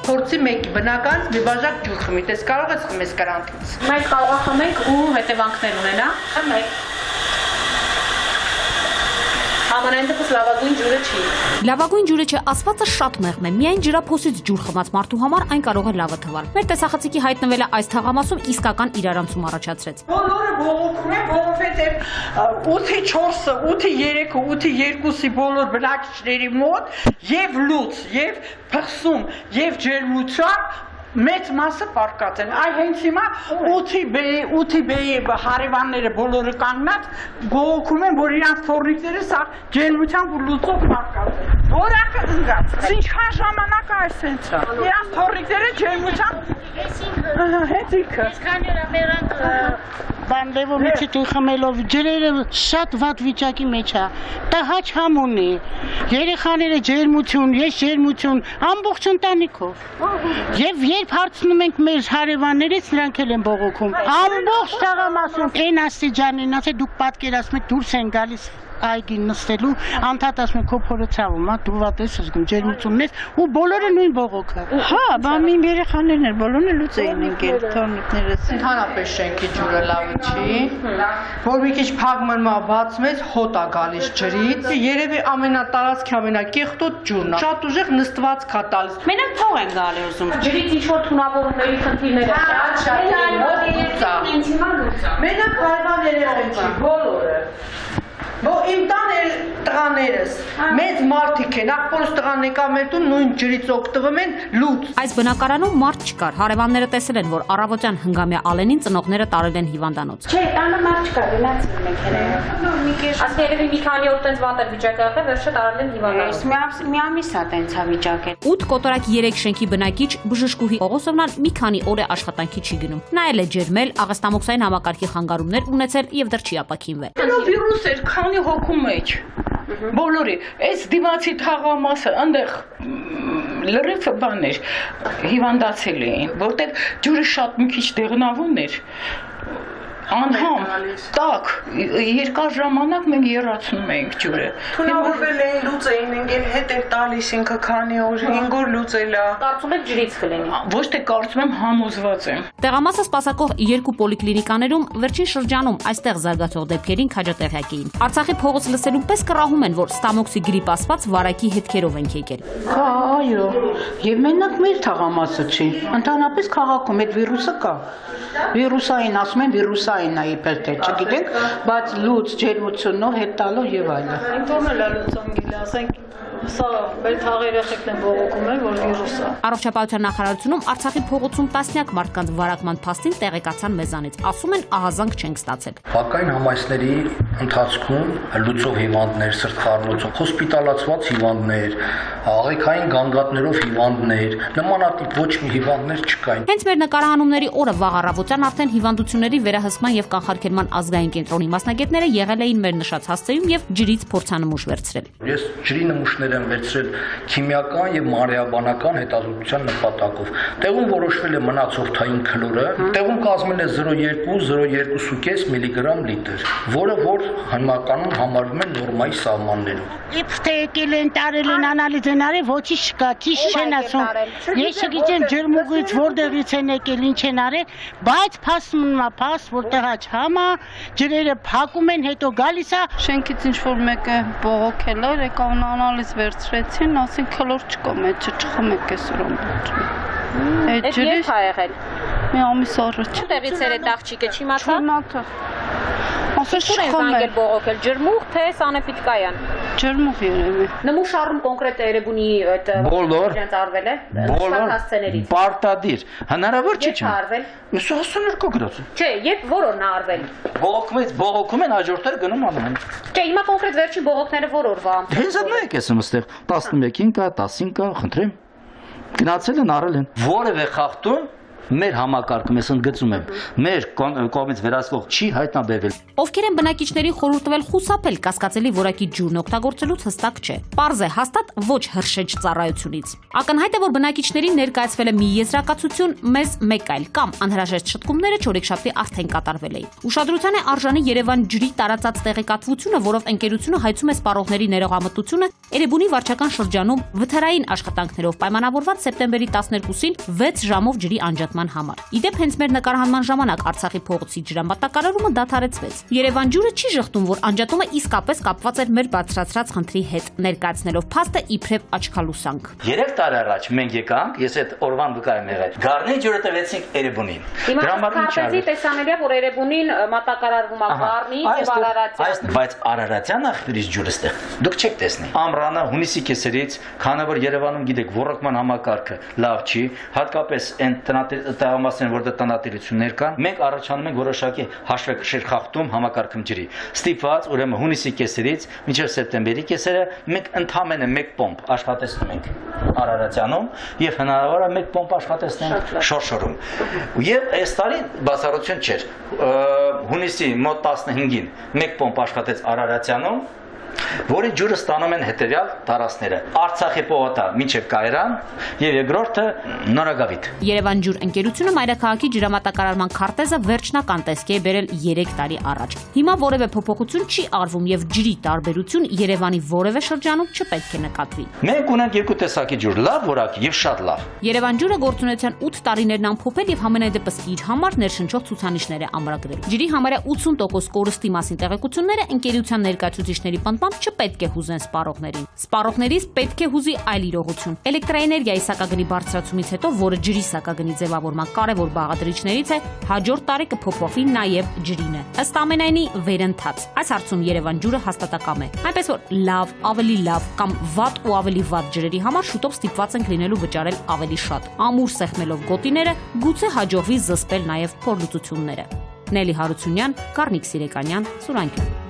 փորձի մեկի բնական մի բաժակ ջուր խմի, դες կարող ես խմես կրանքից։ Մենք կարող ենք խմենք ու հետևանքներ ունենա։ Խմենք։ Համենայն դեպս լավագույն ջուրը չի։ Լավագույն ջուրը չէ, ասվածը շատ մեղմ է։ Միայն ջրափոսից ջուր խմած մարդու համար այն կարող է լավը թվալ։ Մեր տեսախցիկի հայտնվելը այս թաղամասում իսկական իրարանցում առաջացրեց։ Բոլորը բողոքում են, որովհետև 8-ի 4-ը, 8-ի 3-ը, 8-ի 2-ի բոլոր բնակիչների մոտ եւ լուծ, եւ փխսում, եւ ջերմությամբ մեծ մասը պարկած են։ Այ հենց հիմա 8-ի բեի հարևանները բոլորը կանգնած բողոքում են, որ իրանց թորնիկները սա ջերմությամբ ու լուծով պարկած են։ Որակը ընկած։ Ինչքան ժամանակ այս հենց է։ Իրանց թորնիկները ջերմությամբ հենց ինքը։ Ինչքան հրամերանք բան լևովիցի տուն խմելով ջրերը շատ վատ վիճակի մեջ է։ Տհաճ համ ունի։ Երեխաները ջերմություն, ես ջերմություն, ամբողջ ընտանիքով։ Եվ երբ հարցնում ենք մեր հարևաններից, նրանք էլ են բողոքում։ Ամբողջ թաղամասում այն աստիճանին, ասե դուք պատկերացնում եք դուրս են գալիս այգին նստելու, անդադ ասում եք քո փորը ցավում, դու վատ ես զգում, ջերմությունն ես ու բոլորը նույն բողոքը։ Հա, բան իմ երեխաներն էլ բոլորն լուծ էին ընկել թորնիկներս։ Ընդհանրապես շենքի ջուրը լավը չի, որ մի քիչ փակմնմա բացվեց, հոտ է գալիս ջրից։ Երևի ամենատարածքի ամենակեղտոտ ջուրն է։ Շատ ուժեղ նստված քա տալիս։ Մենակ փող են գալի ուզում։ Ջրից ինչ որ թունավորումների խնդիրներ են։ Մենակ հարևան երեխան չի, բոլորը։ Որ իմ տան էլ տղաներս, մեծ մարդիկ են, աղբորս տղան եկա մեր տուն նույն ջրից օգտվում են լուծ։ Այս բնակարանում մարդ չկար, հարևանները տեսել են, որ առավոտյան հնգամյա Ալենին ծնողները տարել են հիվանդանոց։ Չէ, տանը մարդ չկար, գնացին մենք հենց։ Ասես երևի մի քանի օր տենց վատ վիճակ եղել, վերջը տարել են հիվանդանոց։ Մի ամիս է տենց վիճակը։ 8 կոտորակ 3 շենքի բնակիչ բժշկուհի Օղոսովնան մի քանի օր է աշխատանքի չի գնում։ Նայել է ջերմել, աղստամոքսային համակարգի խանգարումներ ունեցել եւ դեռ չի ապաքինվել։ Վիրուս էր, քանի հոգու մեջ։ Բոլորի, այս դիմացի թաղամասը, այնտեղ լրիվ բան էր, հիվանդացել էին, որտեղ ջուրը շատ մի քիչ դեղնավուն էր, անհամ, տաք, երկար ժամանակ մենք եռացնում էինք ջուրը։ Թունավորվել էին, լուծ էին ընկել, հետ էր տալիս ինքը քանի օր, 5 օր լուծել է։ Կարծում եք ջրից կլինի։ Ոչ թե կարծում եմ, համոզված եմ։ Տեղամասը սպասարկող 2 պոլիկլինիկաներում վերջին շրջանում այստեղ զարգացող դեպքերին քաջատեղյակ էին։ Արցախի փողոց լսելուն պես կռահում են, որ ստամոքսի գրիպ ասված վարակի հետքերով են եկել։ Կա, այո, եւ մենակ մեր թաղամասը չի։ Ընդհանրապես քաղաքում այդ վիրուսը կա։ Վիրուսային ասում են, վիրուսային է իբր թե չգիտենք, բայց լուծ ջերմությունով հետ տալով եւ այլն։ Ինքն էլ լուծանգել, ասենք սա մեր թաղ երեխեքն են բողոքում են, որ վիրուս է։ Առողջապահության նախարարությունում Արցախի փողոցում տասնյակ մարդկանց վարակման փաստին տեղեկացան մեզանից։ Ասում են ահազանգ չենք ստացել։ Բակային համայնքների ընթացքում լուծով հիվանդներ, սրտխառնոցով, հոսպիտալացված հիվանդներ, աղիքային գանգատներով հիվանդներ, նմանատիպ ոչ մի հիվանդներ չկային։ Հենց մեր նկարահանումների օրը վաղ առավոտյան արդեն հիվանդությունների վերահսկման եւ կանխարգելման ազգային կենտրոնի մասնագետները եղել էին մեր նշած հասցեում եւ ջրից փորձանմուշ վերցրել։ Ես ջրի նմուշներ եմ վերցրել քիմիական եւ մանրէաբանական հետազոտության նպատակով։ Տեղում որոշվել է մնացորդային քլորը, տեղում կազմել է 0,2-0,2.5 միլիգրամ լիտր, որը որ հիմնականում համարվում է նորմայի սահմաններում։ Իբ թե եկել են տարել են անալիզ են արել, ոչինչ չկա, ճիշտ չեն ասում։ Ես չգիտեմ ջրմուղից որտեղից են եկել, ինչ են արել, բայց փաստը որտեղ է համա, ջրերը փակում են, հետո գալիս է։ Շենքից ինչ որ մեկը բողոքել էր, եկավ անալիզ վերցրեցին, ասին քլոր չկա մեջը, չխմեք այսօր ամբողջ։ Այդ ջրից է եղել։ Մի ամիս առաջ։ Տեղից էր այդ աղջիկը, չիմացա։ Չիմացա։ Ասես Ինչ են զանգել բողոքել, ջրմուղ թե սանեպիդկայան։ Ջրմուղ երևի։ Նմուշ առում կոնկրետ Երևանի այդ իրենց արվել է։ Բոլոր հասցեներից։ պարտադիր։ Հնարավոր չի Չէ արվել։ 22 գրածում։ Չէ, երբ որ օրն է արվել։ Բողոքում են հաջորդները գնում անում են։ Չէ, հիմա կոնկրետ վերջին բողոքները որ օրվա։ Հենց այդ նայեք ես այստեղ 11-ին կա, 10-ին կա, խնդրեմ։ Գնացել են, արել են։ Որևէ խախտում մեր համակարգում ես ընդգծում եմ, մեր կողմից վերահսկող չի հայտնաբերվել։ Ովքեր են բնակիչներին խորհուրդվել խուսափել կասկածելի որակի ջուրն օգտագործելուց հստակ չէ։ Պարզ է, հաստատ ոչ հրշեջ ծառայությունից։ Ակնհայտ է, որ բնակիչներին ներկայացվել է մի եզրակացություն, մեզ մեկ այլ կամ անհրաժեշտ շտկումները չորեքշաբթի արդեն կատարվել էին։ Ուշադրության է արժանի Երևան ջրի տարածած տեղեկատվությունը, որով ընկերությունը հայցում է սպառողների ներողամտությունը Էրեբունի վարչական շրջանում վթարային աշխատանքներով պայմանավորված սեպտեմբերի 12-ին 6 ժամով ջրի անջատման համար։ Իդեպ հենց մեր նկարահանման ժամանակ Արցախի փողոցի ջրամատակարարումը դադարեցվեց։ Երևան ջուրը չի շղթում, որ անջատումը իսկապես կապված էր մեր բարձրացրած խնդրի հետ, ներկայացնելով փաստը իբրև աչքալուսանք։ 3 տարի առաջ մենք եկանք, ես այդ օրվան վկա եմ եղել։ Գառնի ջուրը տվեցինք Էրեբունին։ Դրա համար ինչ արվեց։ Տեսանելիա, որ Էրեբունին մատակարարվում է Գառնի եւ Արարատյան։ Բայց Արարատյան աղբյուրից ջուրը ստեղ դուք չեք տեսնի։ Ամռանը հունիսի կեսերից, քանի որ Երևանում գիտեք ոռոգման համակարգը լավ չի, հատկապես այն տեղամասերն, որտեղ տնտեսություններ կան, մենք առաջանում ենք որոշակի հաշվեկշիռ խախտում համակարգում ջրի։ Ստիպված ուրեմն հունիսի կեսերից մինչև սեպտեմբերի կեսերը մենք ընդամենը 1 պոմպ աշխատեցնում ենք Արարատյանում եւ հնարավոր է 1 պոմպ աշխատեցնենք Շորշորում։ Եվ այս տարի բացառություն չէր։ Հունիսի մոտ 15-ին 1 պոմպ աշխատեց Արարատյանում, որի ջուրը ստանում են հետևյալ տարածքները՝ Արցախի պողոտա մինչև Կայրան եւ երկրորդը Նորագավիթ։ Երևան ջուր ընկերությունը մայրաքաղաքի ջրամատակարարման քարտեզը վերջնական տեսքի է բերել 3 տարի առաջ։ Հիմա որևէ փոփոխություն չի արվում եւ ջրի տարբերություն Երևանի որևէ շրջանում չպետք է նկատվի։ Մենք ունենք երկու տեսակի ջուր՝ լավ որակի եւ շատ լավ։ Երևան ջուրը գործունեության 8 տարիներն ամփոփել եւ համենայնդեպս իր համար ներշնչող ցուցանիշներ է ամրագրել։ Ջրի համարյա 80% կորստի մասին տեղեկությունները ընկերության ներկայացուցիչների պնդմամբ չպետք է հուզեն սպառողներին։ Սպառողներից պետք է հուզի այլ իրողություն։ Էլեկտրաէներգիայի սակագնի բարձրացումից հետո, որը ջրի սակագնի ձևավորման կարևոր բաղադրիչներից է, հաջորդ տարի կփոփոխվի նաև ջրինը։ Ըստ ամենայնի վերընթաց։ Այս հարցում Երևան ջուրը հաստատակամ է։ Այնպես որ լավ, ավելի լավ կամ վատ ու ավելի վատ ջրերի համար շուտով ստիպված ենք լինելու վճարել ավելի շատ։ Ամուր սեղմելով գոտիները, գուցե հաջողվի զսպել նաև փորլուծությունները։ Նելի Հարությունյան, Գառնիկ Սիրեկանյան, Սուրանքյան։